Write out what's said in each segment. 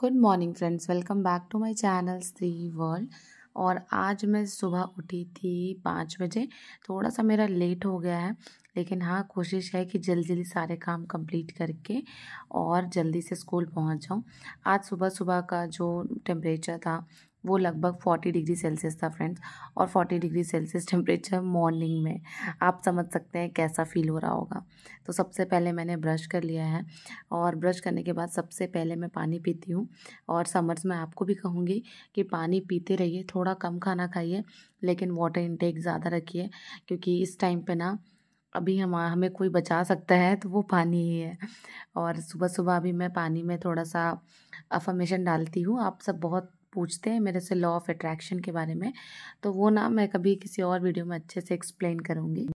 Good morning friends, welcome back to my channel Shri world. और आज मैं सुबह उठी थी 5 बजे। थोड़ा सा मेरा लेट हो गया है, लेकिन हाँ, कोशिश है कि जल्दी जल्दी सारे काम कंप्लीट करके और जल्दी से स्कूल पहुंच जाऊं। आज सुबह सुबह का जो टेम्परेचर था वो लगभग 40 डिग्री सेल्सियस था फ्रेंड्स। और 40 डिग्री सेल्सियस टेम्परेचर मॉर्निंग में, आप समझ सकते हैं कैसा फील हो रहा होगा। तो सबसे पहले मैंने ब्रश कर लिया है, और ब्रश करने के बाद सबसे पहले मैं पानी पीती हूँ। और समर्स में आपको भी कहूँगी कि पानी पीते रहिए, थोड़ा कम खाना खाइए, लेकिन वाटर इंटेक ज़्यादा रखिए, क्योंकि इस टाइम पे ना अभी हमें कोई बचा सकता है तो वो पानी ही है। और सुबह सुबह अभी मैं पानी में थोड़ा सा अफर्मेशन डालती हूँ। आप सब बहुत पूछते हैं मेरे से लॉ ऑफ अट्रैक्शन के बारे में, तो वो ना मैं कभी किसी और वीडियो में अच्छे से एक्सप्लेन करूँगी।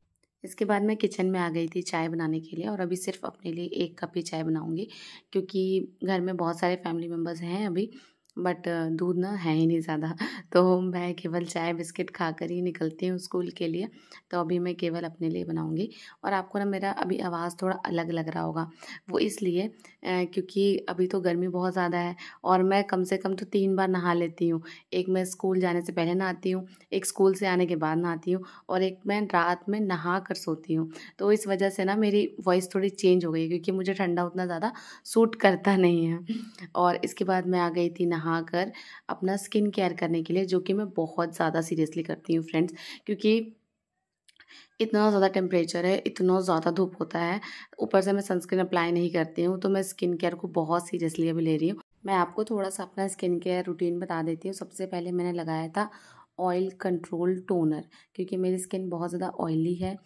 इसके बाद मैं किचन में आ गई थी चाय बनाने के लिए, और अभी सिर्फ अपने लिए 1 कप ही चाय बनाऊंगी, क्योंकि घर में बहुत सारे फैमिली मेम्बर्स हैं अभी, बट दूध ना है ही नहीं ज़्यादा। तो मैं केवल चाय बिस्किट खाकर ही निकलती हूँ स्कूल के लिए। तो अभी मैं केवल अपने लिए बनाऊंगी। और आपको ना मेरा अभी आवाज़ थोड़ा अलग लग रहा होगा, वो इसलिए क्योंकि अभी तो गर्मी बहुत ज़्यादा है, और मैं कम से कम तो 3 बार नहा लेती हूँ। एक मैं स्कूल जाने से पहले नहाती हूँ, एक स्कूल से आने के बाद नहाती हूँ, और एक मैं रात में नहा कर सोती हूँ। तो इस वजह से ना मेरी वॉइस थोड़ी चेंज हो गई, क्योंकि मुझे ठंडा उतना ज़्यादा सूट करता नहीं है। और इसके बाद मैं आ गई थी नहा कर अपना स्किन केयर करने के लिए, जो कि मैं बहुत ज़्यादा सीरियसली करती हूँ फ्रेंड्स, क्योंकि इतना ज़्यादा टेम्परेचर है, इतना ज़्यादा धूप होता है, ऊपर से मैं सनस्क्रीन अप्लाई नहीं करती हूँ, तो मैं स्किन केयर को बहुत सीरियसली अभी ले रही हूँ। मैं आपको थोड़ा सा अपना स्किन केयर रूटीन बता देती हूँ। सबसे पहले मैंने लगाया था ऑयल कंट्रोल टोनर, क्योंकि मेरी स्किन बहुत ज़्यादा ऑयली है।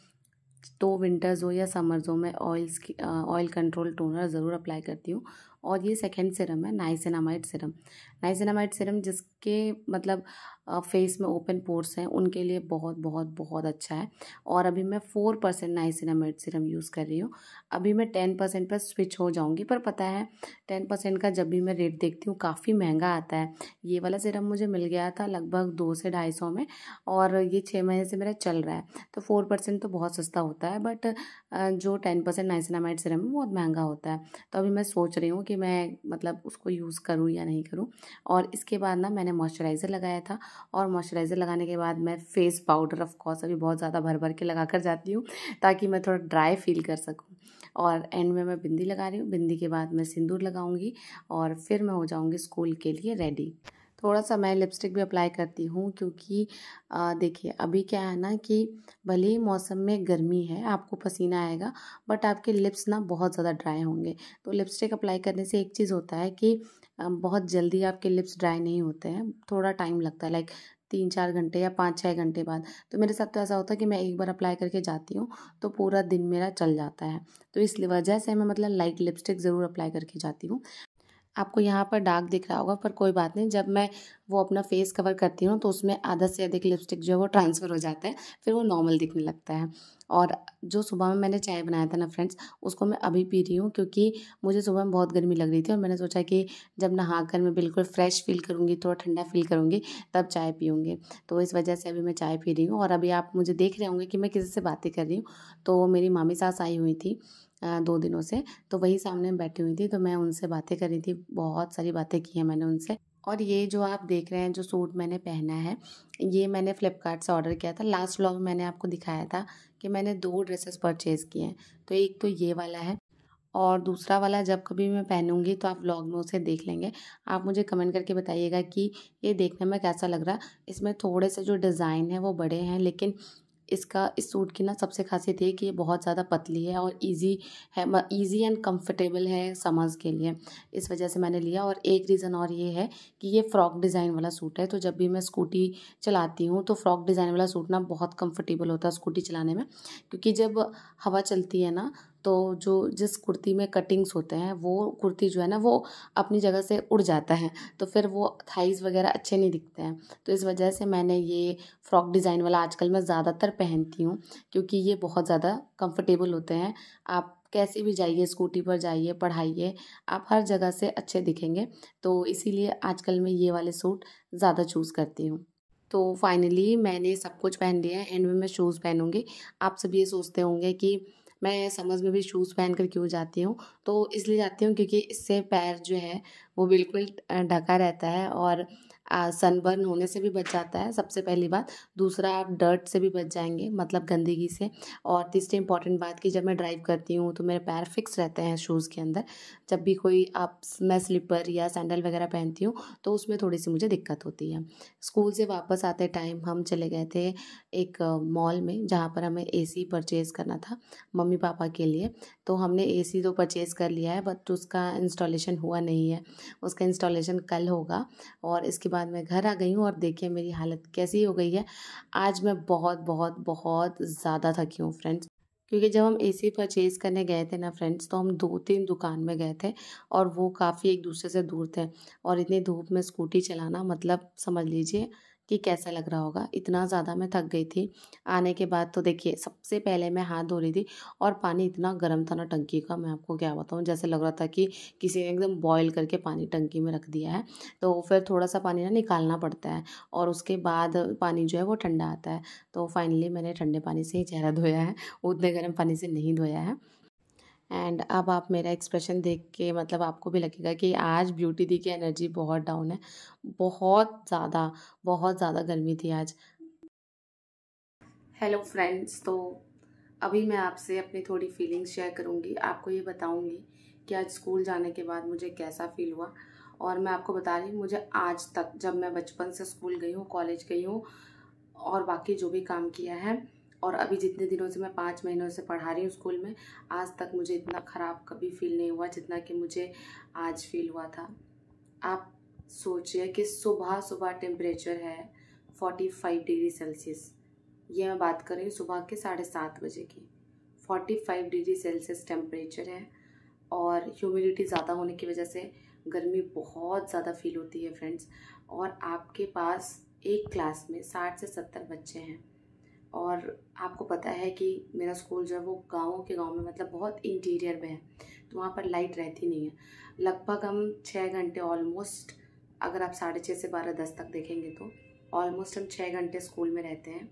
तो विंटर्स हो या समर्स हो, मैं ऑयल कंट्रोल टोनर ज़रूर अप्लाई करती हूँ। और ये सेकेंड सीरम है, नाइसिनामाइड सीरम। नाइसिनामाइड सीरम जिसके मतलब फेस में ओपन पोर्स हैं, उनके लिए बहुत बहुत बहुत अच्छा है। और अभी मैं 4% नाइसिनामाइड सीरम यूज़ कर रही हूँ। अभी मैं 10% पर स्विच हो जाऊँगी, पर पता है 10% का जब भी मैं रेट देखती हूँ काफ़ी महंगा आता है। ये वाला सीरम मुझे मिल गया था लगभग 200 से 250 में, और ये 6 महीने से मेरा चल रहा है। तो 4% तो बहुत सस्ता होता है, बट जो 10% नाइसिनामाइड सीरम है बहुत महंगा होता है। तो अभी मैं सोच रही हूँ कि मैं मतलब उसको यूज़ करूँ या नहीं करूँ। और इसके बाद ना मैंने मॉइस्चराइज़र लगाया था, और मॉइस्चराइज़र लगाने के बाद मैं फेस पाउडर ऑफ कोर्स अभी बहुत ज़्यादा भर भर के लगा कर जाती हूँ, ताकि मैं थोड़ा ड्राई फील कर सकूँ। और एंड में मैं बिंदी लगा रही हूँ, बिंदी के बाद मैं सिंदूर लगाऊंगी, और फिर मैं हो जाऊँगी स्कूल के लिए रेडी। थोड़ा सा मैं लिपस्टिक भी अप्लाई करती हूँ, क्योंकि देखिए अभी क्या है ना कि भले ही मौसम में गर्मी है, आपको पसीना आएगा, बट आपके लिप्स ना बहुत ज़्यादा ड्राई होंगे। तो लिपस्टिक अप्लाई करने से एक चीज़ होता है कि बहुत जल्दी आपके लिप्स ड्राई नहीं होते हैं, थोड़ा टाइम लगता है, लाइक 3-4 घंटे या 5-6 घंटे बाद। तो मेरे साथ तो ऐसा होता है कि मैं एक बार अप्लाई करके जाती हूँ तो पूरा दिन मेरा चल जाता है। तो इस वजह से मैं मतलब लाइट लिपस्टिक ज़रूर अप्लाई करके जाती हूँ। आपको यहाँ पर डार्क दिख रहा होगा, पर कोई बात नहीं, जब मैं वो अपना फेस कवर करती हूँ तो उसमें आधा से अधिक लिपस्टिक जो है वो ट्रांसफ़र हो जाता है, फिर वो नॉर्मल दिखने लगता है। और जो सुबह में मैंने चाय बनाया था ना फ्रेंड्स, उसको मैं अभी पी रही हूँ, क्योंकि मुझे सुबह में बहुत गर्मी लग रही थी, और मैंने सोचा कि जब नहा कर मैं बिल्कुल फ्रेश फील करूँगी, थोड़ा ठंडा फील करूँगी, तब चाय पीऊँगी। तो इस वजह से अभी मैं चाय पी रही हूँ। और अभी आप मुझे देख रहे होंगे कि मैं किसी से बातें कर रही हूँ। तो मेरी मामी सास आई हुई थी 2 दिनों से, तो वही सामने बैठी हुई थी, तो मैं उनसे बातें कर रही थी, बहुत सारी बातें की हैं मैंने उनसे। और ये जो आप देख रहे हैं, जो सूट मैंने पहना है, ये मैंने फ्लिपकार्ट से ऑर्डर किया था। लास्ट व्लॉग में मैंने आपको दिखाया था कि मैंने 2 ड्रेसेस परचेज़ किए हैं। तो एक तो ये वाला है, और दूसरा वाला जब कभी मैं पहनूंगी तो आप व्लॉग में उसे देख लेंगे। आप मुझे कमेंट करके बताइएगा कि ये देखने में कैसा लग रहा है। इसमें थोड़े से जो डिज़ाइन है वो बड़े हैं, लेकिन इस सूट की ना सबसे खासियत ये कि ये बहुत ज़्यादा पतली है और इजी है, इजी एंड कंफर्टेबल है समर्स के लिए। इस वजह से मैंने लिया। और एक रीज़न और ये है कि ये फ्रॉक डिज़ाइन वाला सूट है, तो जब भी मैं स्कूटी चलाती हूँ तो फ्रॉक डिज़ाइन वाला सूट ना बहुत कंफर्टेबल होता है स्कूटी चलाने में, क्योंकि जब हवा चलती है ना, तो जिस कुर्ती में कटिंग्स होते हैं, वो कुर्ती जो है ना वो अपनी जगह से उड़ जाता है, तो फिर वो थाइज़ वगैरह अच्छे नहीं दिखते हैं। तो इस वजह से मैंने ये फ्रॉक डिज़ाइन वाला आजकल मैं ज़्यादातर पहनती हूँ, क्योंकि ये बहुत ज़्यादा कंफर्टेबल होते हैं। आप कैसे भी जाइए, स्कूटी पर जाइए, पढ़ाइए, आप हर जगह से अच्छे दिखेंगे। तो इसीलिए आजकल मैं ये वाले सूट ज़्यादा चूज़ करती हूँ। तो फाइनली मैंने सब कुछ पहन लिया है, एंड में मैं शूज़ पहनूँगी। आप सब ये सोचते होंगे कि मैं समर्स में भी शूज़ पहन कर क्यों जाती हूँ, तो इसलिए जाती हूँ क्योंकि इससे पैर जो है वो बिल्कुल ढका रहता है और सनबर्न होने से भी बच जाता है, सबसे पहली बात। दूसरा, आप डर्ट से भी बच जाएंगे, मतलब गंदगी से। और तीसरी इंपॉर्टेंट बात कि जब मैं ड्राइव करती हूँ तो मेरे पैर फिक्स रहते हैं शूज़ के अंदर। जब भी कोई मैं स्लीपर या सैंडल वगैरह पहनती हूँ तो उसमें थोड़ी सी मुझे दिक्कत होती है। स्कूल से वापस आते टाइम हम चले गए थे एक मॉल में, जहाँ पर हमें एसी परचेज़ करना था मम्मी पापा के लिए। तो हमने एसी तो परचेज़ कर लिया है, बट उसका इंस्टॉलेशन हुआ नहीं है। उसका इंस्टॉलेशन कल होगा। और इसके बाद मैं घर आ गई हूँ और देखिए मेरी हालत कैसी हो गई है। आज मैं बहुत बहुत बहुत ज़्यादा थकी हूँ फ्रेंड्स। क्योंकि जब हम एसी परचेज़ करने गए थे ना फ्रेंड्स, तो हम 2-3 दुकान में गए थे और वो काफ़ी एक दूसरे से दूर थे। और इतनी धूप में स्कूटी चलाना, मतलब समझ लीजिए कि कैसा लग रहा होगा। इतना ज़्यादा मैं थक गई थी। आने के बाद तो देखिए, सबसे पहले मैं हाथ धो रही थी और पानी इतना गर्म था ना टंकी का, मैं आपको क्या बताऊँ। जैसे लग रहा था कि किसी ने एकदम बॉयल करके पानी टंकी में रख दिया है। तो फिर थोड़ा-सा पानी ना निकालना पड़ता है और उसके बाद पानी जो है वो ठंडा आता है। तो फाइनली मैंने ठंडे पानी से ही चेहरा धोया है, उतने गर्म पानी से नहीं धोया है। एंड अब आप मेरा एक्सप्रेशन देख के, मतलब आपको भी लगेगा कि आज ब्यूटी दी की एनर्जी बहुत डाउन है। बहुत ज़्यादा गर्मी थी आज। हेलो फ्रेंड्स, तो अभी मैं आपसे अपनी थोड़ी फीलिंग्स शेयर करूँगी। आपको ये बताऊँगी कि आज स्कूल जाने के बाद मुझे कैसा फ़ील हुआ। और मैं आपको बता रही हूँ, मुझे आज तक, जब मैं बचपन से स्कूल गई हूँ, कॉलेज गई हूँ और बाकी जो भी काम किया है, और अभी जितने दिनों से मैं 5 महीनों से पढ़ा रही हूँ स्कूल में, आज तक मुझे इतना ख़राब कभी फ़ील नहीं हुआ जितना कि मुझे आज फ़ील हुआ था। आप सोचिए कि सुबह सुबह टेम्परेचर है 45 डिग्री सेल्सियस। ये मैं बात कर रही हूँ सुबह के 7:30 बजे की। 45 डिग्री सेल्सियस टेम्परेचर है और ह्यूमिडिटी ज़्यादा होने की वजह से गर्मी बहुत ज़्यादा फील होती है फ्रेंड्स। और आपके पास एक क्लास में 60 से 70 बच्चे हैं। और आपको पता है कि मेरा स्कूल जो है वो गाँव में, मतलब बहुत इंटीरियर में है, तो वहाँ पर लाइट रहती नहीं है। लगभग हम 6 घंटे ऑलमोस्ट, अगर आप 6:30 से 12:10 तक देखेंगे तो ऑलमोस्ट हम 6 घंटे स्कूल में रहते हैं।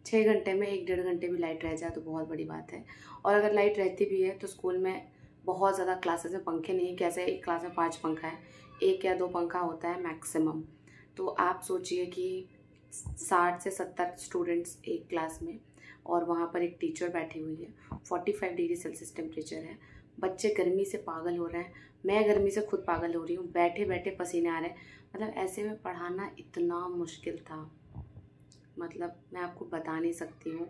6 घंटे में 1-1.5 घंटे भी लाइट रह जाए तो बहुत बड़ी बात है। और अगर लाइट रहती भी है तो स्कूल में बहुत ज़्यादा क्लासेस में पंखे नहीं है, कैसे एक क्लास में 5 पंखा है, 1 या 2 पंखा होता है मैक्सिमम। तो आप सोचिए कि 60 से 70 स्टूडेंट्स एक क्लास में, और वहाँ पर एक टीचर बैठी हुई है। 45 डिग्री सेल्सियस टेम्परेचर है। बच्चे गर्मी से पागल हो रहे हैं, मैं गर्मी से खुद पागल हो रही हूँ, बैठे बैठे पसीने आ रहे हैं। मतलब ऐसे में पढ़ाना इतना मुश्किल था, मतलब मैं आपको बता नहीं सकती हूँ।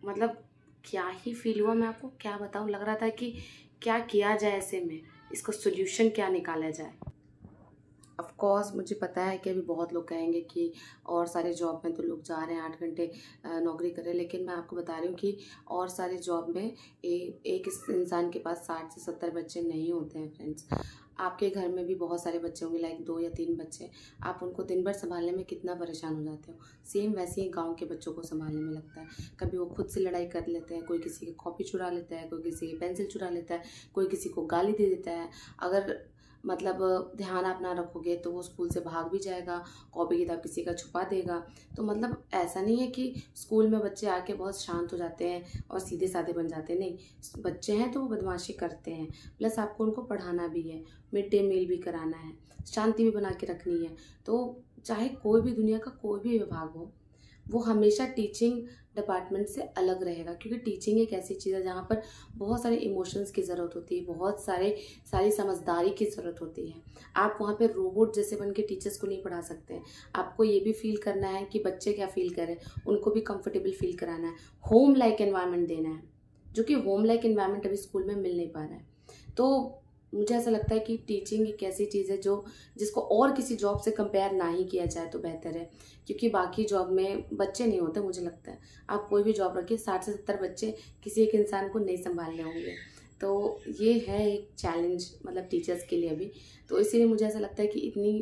मतलब क्या ही फील हुआ, मैं आपको क्या बताऊँ। लग रहा था कि क्या किया जाए ऐसे में, इसका सोल्यूशन क्या निकाला जाए। ऑफ कोर्स मुझे पता है कि अभी बहुत लोग कहेंगे कि और सारे जॉब में तो लोग जा रहे हैं 8 घंटे नौकरी कर रहे हैं, लेकिन मैं आपको बता रही हूँ कि और सारे जॉब में एक इंसान के पास 60 से 70 बच्चे नहीं होते हैं फ्रेंड्स। आपके घर में भी बहुत सारे बच्चे होंगे, लाइक 2 या 3 बच्चे, आप उनको दिन भर संभालने में कितना परेशान हो जाते हो। सेम वैसे ही गाँव के बच्चों को संभालने में लगता है। कभी वो खुद से लड़ाई कर लेते हैं, कोई किसी की कॉपी चुरा लेता है, कोई किसी की पेंसिल चुरा लेता है, कोई किसी को गाली दे देता है। अगर मतलब ध्यान आप ना रखोगे तो वो स्कूल से भाग भी जाएगा, कॉपी किताब किसी का छुपा देगा। तो मतलब ऐसा नहीं है कि स्कूल में बच्चे आके बहुत शांत हो जाते हैं और सीधे साधे बन जाते हैं, नहीं, बच्चे हैं तो वो बदमाशी करते हैं। प्लस आपको उनको पढ़ाना भी है, मिड डे मील भी कराना है, शांति भी बना के रखनी है। तो चाहे कोई भी दुनिया का कोई भी विभाग हो, वो हमेशा टीचिंग डिपार्टमेंट से अलग रहेगा, क्योंकि टीचिंग एक ऐसी चीज़ है जहाँ पर बहुत सारे इमोशंस की ज़रूरत होती है, बहुत सारी समझदारी की ज़रूरत होती है। आप वहाँ पे रोबोट जैसे बन के टीचर्स को नहीं पढ़ा सकते हैं। आपको ये भी फील करना है कि बच्चे क्या फील करें, उनको भी कंफर्टेबल फील कराना है, होम लाइक एनवायरनमेंट देना है, जो कि होम लाइक एनवायरनमेंट अभी स्कूल में मिल नहीं पा रहा है। तो मुझे ऐसा लगता है कि टीचिंग एक ऐसी चीज़ है जो जिसको और किसी जॉब से कंपेयर ना ही किया जाए तो बेहतर है, क्योंकि बाकी जॉब में बच्चे नहीं होते। मुझे लगता है आप कोई भी जॉब रखिए, 60 से 70 बच्चे किसी एक इंसान को नहीं संभालने होंगे। तो ये है एक चैलेंज, मतलब टीचर्स के लिए अभी। तो इसीलिए मुझे ऐसा लगता है कि इतनी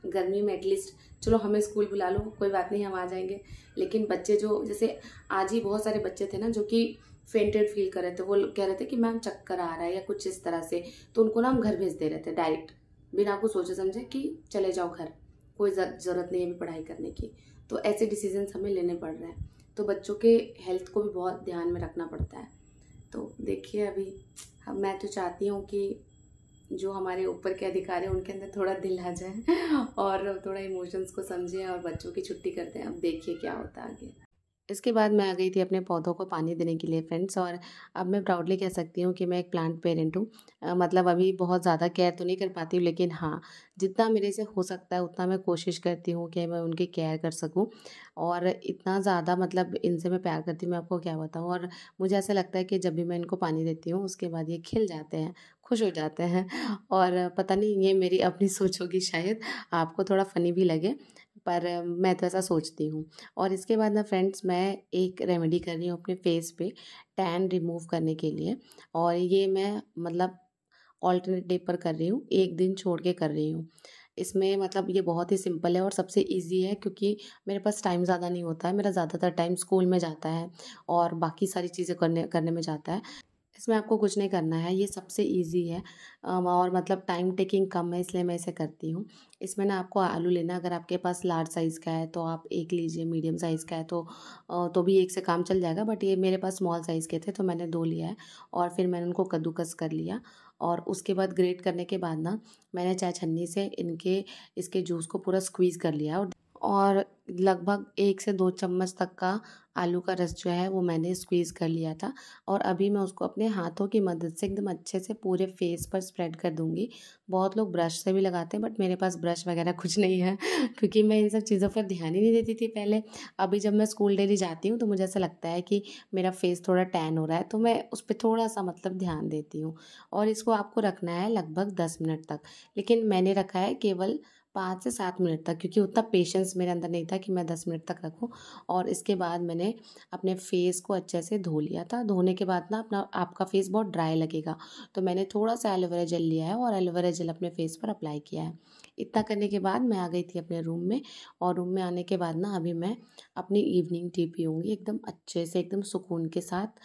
गर्मी में एटलीस्ट चलो हमें स्कूल बुला लो, कोई बात नहीं, हम आ जाएंगे। लेकिन बच्चे जो, जैसे आज ही बहुत सारे बच्चे थे ना जो कि फेंटेड फील कर रहे थे, वो कह रहे थे कि मैम चक्कर आ रहा है या कुछ इस तरह से, तो उनको ना हम घर भेज दे रहे थे डायरेक्ट, बिना कुछ सोचे समझे कि चले जाओ घर, कोई ज़रूरत नहीं है अभी पढ़ाई करने की। तो ऐसे डिसीजंस हमें लेने पड़ रहे हैं। तो बच्चों के हेल्थ को भी बहुत ध्यान में रखना पड़ता है। तो देखिए अभी मैं तो चाहती हूँ कि जो हमारे ऊपर के अधिकारी हैं उनके अंदर थोड़ा दिल आ जाए और थोड़ा इमोशंस को समझें और बच्चों की छुट्टी करते हैं। अब देखिए क्या होता है आगे। इसके बाद मैं आ गई थी अपने पौधों को पानी देने के लिए फ्रेंड्स, और अब मैं प्राउडली कह सकती हूँ कि मैं एक प्लांट पेरेंट हूँ। मतलब अभी बहुत ज़्यादा केयर तो नहीं कर पाती हूँ, लेकिन हाँ, जितना मेरे से हो सकता है उतना मैं कोशिश करती हूँ कि मैं उनकी केयर कर सकूँ। और इतना ज़्यादा मतलब इनसे मैं प्यार करती हूँ, मैं आपको क्या बताऊँ। और मुझे ऐसा लगता है कि जब भी मैं इनको पानी देती हूँ उसके बाद ये खिल जाते हैं, खुश हो जाते हैं। और पता नहीं ये मेरी अपनी सोच होगी शायद, आपको थोड़ा फ़नी भी लगे, पर मैं तो ऐसा सोचती हूँ। और इसके बाद ना फ्रेंड्स, मैं एक रेमेडी कर रही हूँ अपने फेस पे टैन रिमूव करने के लिए। और ये मैं मतलब ऑल्टरनेट डे पर कर रही हूँ, एक दिन छोड़ के कर रही हूँ। इसमें मतलब ये बहुत ही सिंपल है और सबसे ईज़ी है, क्योंकि मेरे पास टाइम ज़्यादा नहीं होता है। मेरा ज़्यादातर टाइम स्कूल में जाता है और बाकी सारी चीज़ें करने करने में जाता है। इसमें आपको कुछ नहीं करना है, ये सबसे ईज़ी है। और मतलब टाइम टेकिंग कम है, इसलिए मैं इसे करती हूँ। इसमें ना आपको आलू लेना है, अगर आपके पास लार्ज साइज़ का है तो आप 1 लीजिए, मीडियम साइज़ का है तो भी 1 से काम चल जाएगा, बट ये मेरे पास स्मॉल साइज़ के थे तो मैंने 2 लिया है। और फिर मैंने उनको कद्दूकस कर लिया, और उसके बाद ग्रेट करने के बाद ना मैंने चाय छन्नी से इसके जूस को पूरा स्क्वीज़ कर लिया। और लगभग 1 से 2 चम्मच तक का आलू का रस जो है वो मैंने स्क्वीज़ कर लिया था। और अभी मैं उसको अपने हाथों की मदद से एकदम अच्छे से पूरे फेस पर स्प्रेड कर दूँगी। बहुत लोग ब्रश से भी लगाते हैं, बट मेरे पास ब्रश वगैरह कुछ नहीं है क्योंकि मैं इन सब चीज़ों पर ध्यान ही नहीं देती थी पहले। अभी जब मैं स्कूल डेली जाती हूँ तो मुझे ऐसा लगता है कि मेरा फेस थोड़ा टैन हो रहा है, तो मैं उस पे थोड़ा-सा मतलब ध्यान देती हूँ। और इसको आपको रखना है लगभग 10 मिनट तक, लेकिन मैंने रखा है केवल 5 से 7 मिनट तक, क्योंकि उतना पेशेंस मेरे अंदर नहीं था कि मैं 10 मिनट तक रखूँ। और इसके बाद मैंने अपने फेस को अच्छे से धो लिया था। धोने के बाद ना आपका फेस बहुत ड्राई लगेगा, तो मैंने थोड़ा-सा एलोवेरा जेल लिया है और एलोवेरा जेल अपने फेस पर अप्लाई किया है। इतना करने के बाद मैं आ गई थी अपने रूम में, और रूम में आने के बाद ना अभी मैं अपनी इवनिंग टी पीऊँगी एकदम अच्छे से, एकदम सुकून के साथ।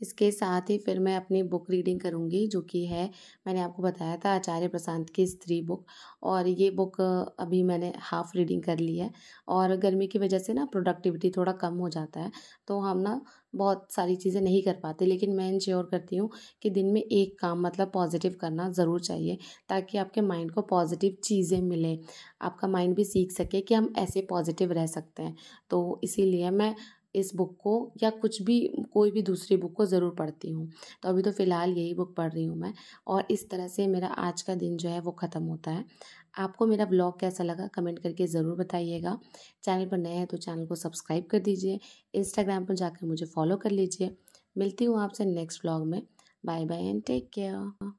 इसके साथ ही फिर मैं अपनी बुक रीडिंग करूँगी, जो कि है, मैंने आपको बताया था, आचार्य प्रशांत की स्त्री बुक। और ये बुक अभी मैंने हाफ़ रीडिंग कर ली है। और गर्मी की वजह से ना प्रोडक्टिविटी थोड़ा कम हो जाता है, तो हम ना बहुत सारी चीज़ें नहीं कर पाते, लेकिन मैं इंश्योर करती हूँ कि दिन में एक काम मतलब पॉजिटिव करना ज़रूर चाहिए, ताकि आपके माइंड को पॉजिटिव चीज़ें मिलें, आपका माइंड भी सीख सके कि हम ऐसे पॉजिटिव रह सकते हैं। तो इसीलिए मैं इस बुक को या कुछ भी, कोई भी दूसरी बुक को ज़रूर पढ़ती हूँ। तो अभी तो फ़िलहाल यही बुक पढ़ रही हूँ मैं, और इस तरह से मेरा आज का दिन जो है वो ख़त्म होता है। आपको मेरा व्लॉग कैसा लगा कमेंट करके ज़रूर बताइएगा। चैनल पर नए हैं तो चैनल को सब्सक्राइब कर दीजिए। इंस्टाग्राम पर जाकर मुझे फ़ॉलो कर लीजिए। मिलती हूँ आपसे नेक्स्ट व्लॉग में। Bye bye and take care.